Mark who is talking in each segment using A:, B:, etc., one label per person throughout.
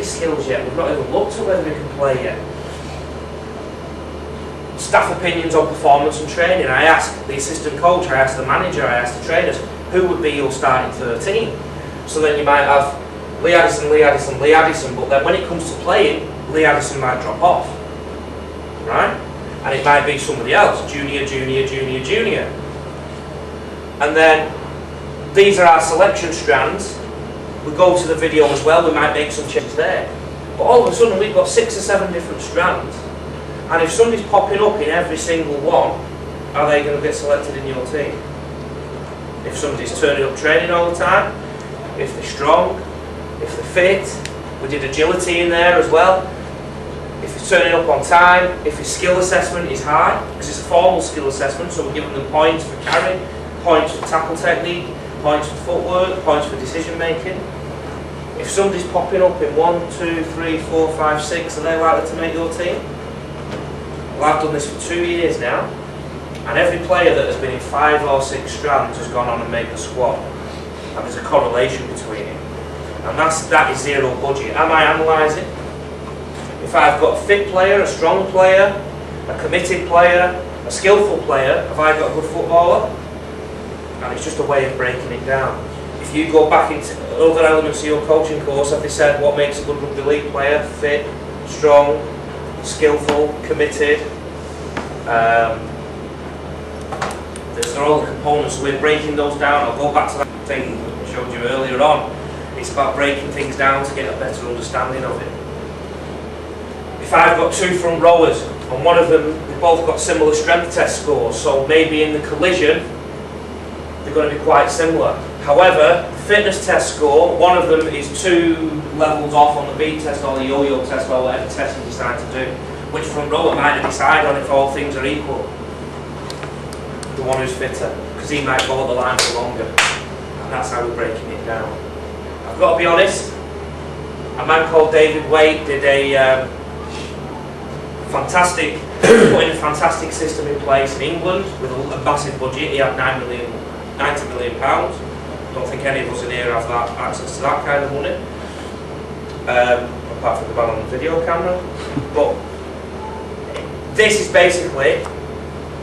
A: his skills yet. We've not even looked at whether he can play yet. Staff opinions on performance and training. I asked the assistant coach, I asked the manager, I asked the trainers, who would be your starting 13? So then you might have Lee Addison, Lee Addison, Lee Addison, but then when it comes to playing, Lee Addison might drop off, right? And it might be somebody else, junior, junior, junior, junior. And then these are our selection strands. We go to the video as well, we might make some changes there. But all of a sudden we've got 6 or 7 different strands. And if somebody's popping up in every single one, are they going to get selected in your team? If somebody's turning up training all the time, if they're strong, if they're fit, we did agility in there as well. If he's turning up on time, if his skill assessment is high, because it's a formal skill assessment, so we're giving them points for carry, points for tackle technique, points for footwork, points for decision making. If somebody's popping up in 1, 2, 3, 4, 5, 6, are they likely to make your team? Well, I've done this for 2 years now, and every player that has been in 5 or 6 strands has gone on and made the squad. And there's a correlation between it. And that is zero budget. Am I analysing? If I've got a fit player, a strong player, a committed player, a skillful player, have I got a good footballer? And it's just a way of breaking it down. If you go back into other elements of your coaching course, have they said what makes a good rugby league player? Fit, strong, skillful, committed. They're all the components, so we're breaking those down. I'll go back to that thing I showed you earlier on. It's about breaking things down to get a better understanding of it. If I've got 2 front rowers and one of them, they've both got similar strength test scores, so maybe in the collision they're going to be quite similar. However, fitness test score, one of them is 2 levels off on the beat test or the yo-yo test or whatever test you decide to do. Which front rower might decide on if all things are equal? The one who's fitter, because he might go at the line for longer. And that's how we're breaking it down. I've got to be honest, a man called David Waite did a putting a fantastic system in place in England with a massive budget. He had £90 million. Don't think any of us in here have that access to that kind of money, apart from the man on the video camera. But this is basically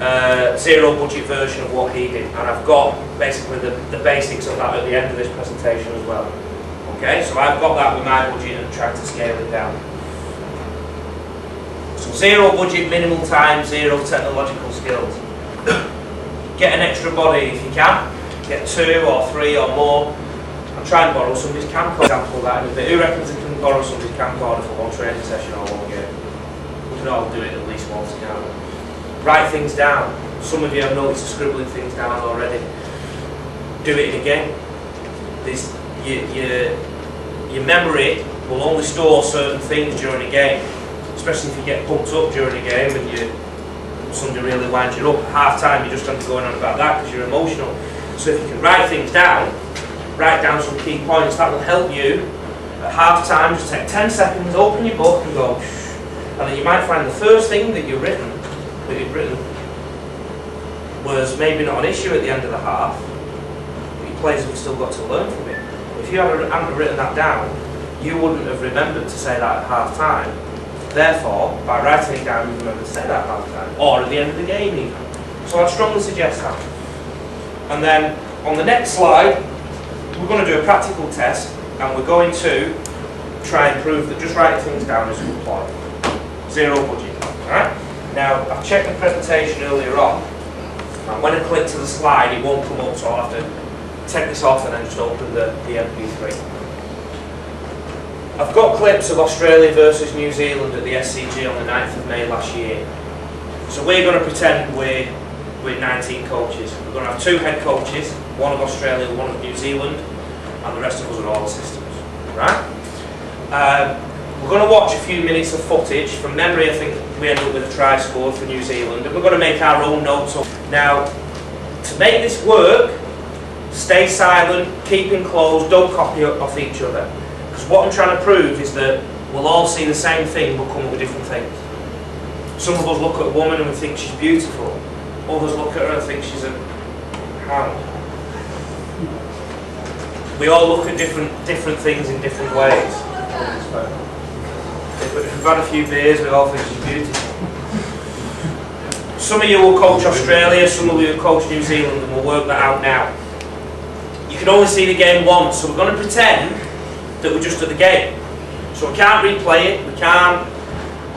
A: a zero budget version of what he did, and I've got basically the basics of that at the end of this presentation as well. Okay, so I've got that with my budget and trying to scale it down. So zero budget, minimal time, zero technological skills. Get an extra body if you can. Get 2 or 3 or more. And try and borrow somebody's camcorder. Example of that in a bit. Who reckons they can borrow somebody's camcorder for one training session or one game? We can all do it at least once, can't we? Write things down. Some of you have noticed scribbling things down already. Do it in a game. Your memory will only store certain things during a game. Especially if you get pumped up during a game and somebody really winds you up. At half time you're just going to go on about that because you're emotional. So if you can write things down, write down some key points, that will help you at half time. Just take 10 seconds, open your book and go shh. And then you might find the first thing that you've written was maybe not an issue at the end of the half, but your players have still got to learn from it. If you hadn't written that down, you wouldn't have remembered to say that at half time. Therefore, by writing it down, you remember to say that at half time, or at the end of the game even. So I'd strongly suggest that. And then on the next slide, we're going to do a practical test, and we're going to try and prove that just writing things down is a good point. Zero budget. Alright? Now, I've checked the presentation earlier on, and when I click to the slide, it won't come up, so I'll have to take this off and then just open the MP3. I've got clips of Australia versus New Zealand at the SCG on the 9th of May last year. So we're going to pretend we're 19 coaches. We're going to have 2 head coaches, one of Australia, one of New Zealand, and the rest of us are all assistants. Right? We're going to watch a few minutes of footage. From memory, I think we end up with a try score for New Zealand, and we're going to make our own notes up. Now, to make this work, stay silent, keep enclosed, don't copy off each other. Because what I'm trying to prove is that we'll all see the same thing but come up with different things. Some of us look at a woman and we think she's beautiful. Others look at her and think she's a hound. We all look at different things in different ways. But if we've had a few beers, we all think she's beautiful. Some of you will coach Australia, some of you will coach New Zealand, and we'll work that out now. You can only see the game once, so we're going to pretend that we're just at the game. So we can't replay it, we can't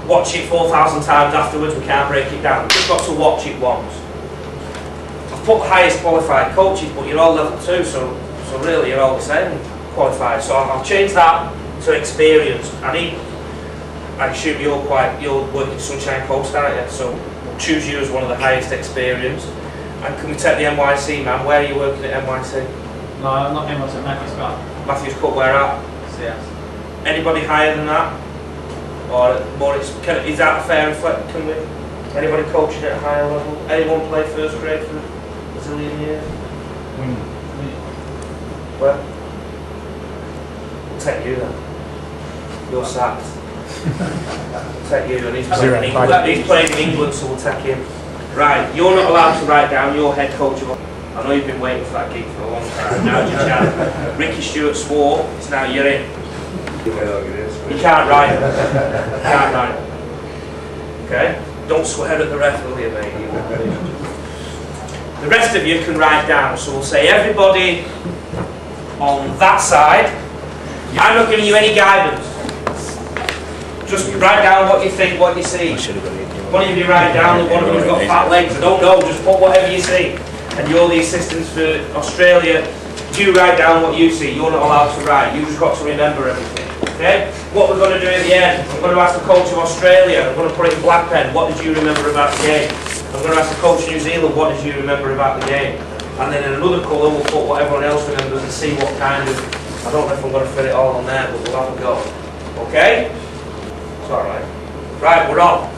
A: watch it 4,000 times afterwards, we can't break it down. We've just got to watch it once. I've put the highest qualified coaches, but you're all level 2, so really you're all the same qualified. So I'll change that to experience. I assume you're working Sunshine Coast, aren't you? So we'll choose you as one of the highest experience. And can we take the NYC, man? Where are you working at NYC?
B: No, I'm not NYC, Matthews Cup.
A: Matthews Cup, where at?
B: Yes.
A: Anybody higher than that? Or more? Is that a fair reflect? Can we? Anybody coaching at a higher level? Anyone play first grade for a zillion years? Where? We'll take you then. You're sacked. We'll take you, and he's playing in England. He's playing in England, so we'll take him. Right, you're not allowed to write down your head coach of. I know you've been waiting for that gig for a long time. Now's your chance. Ricky Stewart swore, it's now you're in. You can't write. You can't write. Okay? Don't swear at the ref, will you, mate? The rest of you can write down. So we'll say everybody on that side. I'm not giving you any guidance. Just write down what you think, what you see. One of you write down that one of you's got fat legs. I don't know, just put whatever you see. And you're the assistants for Australia. You write down what you see. You're not allowed to write. You've just got to remember everything. Okay? What we're going to do at the end, I'm going to ask the coach of Australia, I'm going to put it in black pen, what did you remember about the game? I'm going to ask the coach of New Zealand, what did you remember about the game? And then in another colour, we'll put what everyone else remembers and see what kind of, I don't know if I'm going to fit it all on there, but we'll have a go. Okay? It's alright. Right, we're on.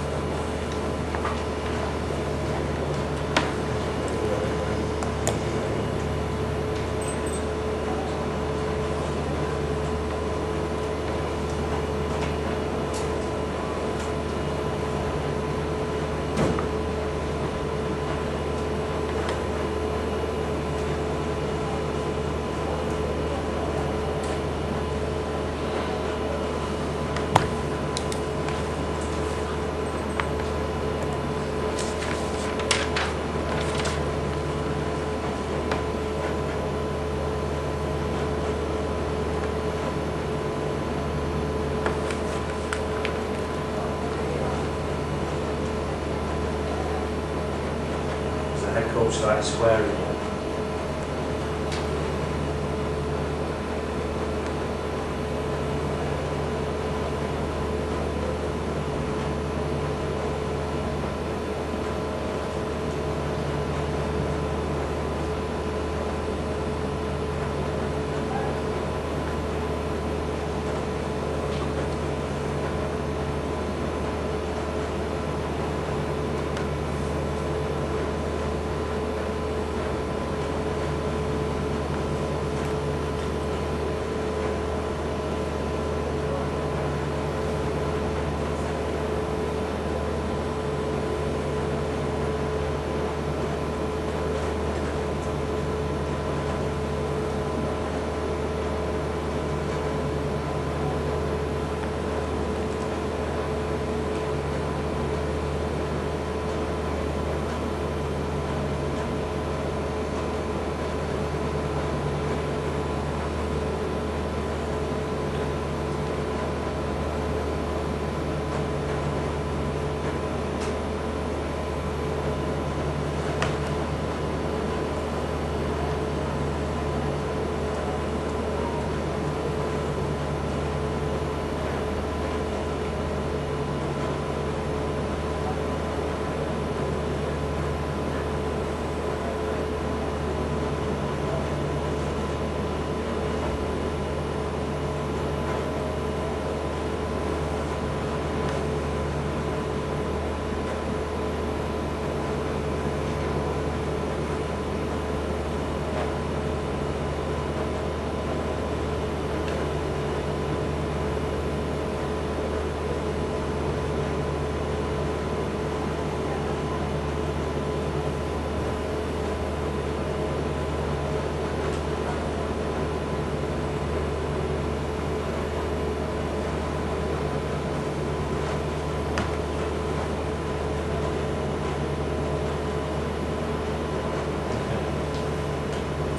A: Started swearing.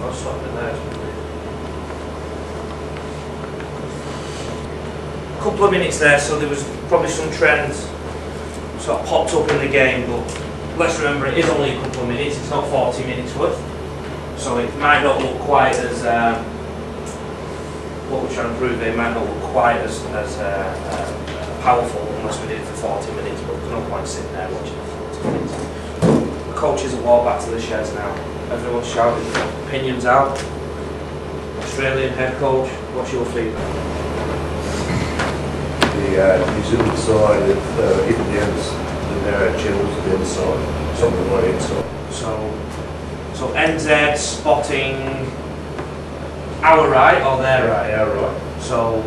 A: I'll stop it there. A couple of minutes there, so there was probably some trends sort of popped up in the game, but let's remember it is only a couple of minutes, it's not 40 minutes worth. So it might not look quite as, what we're trying to prove here might not look quite as powerful unless we did it for 40 minutes, but there's no point sitting there watching it for 40 minutes. The coaches have walked back to the sheds now. Everyone's shouting opinions out. Australian head coach, what's your feedback?
C: The New Zealand side have hidden the narrow channels to the other side, something right inside.
A: So NZ spotting our right or their right?
C: Our right.
A: So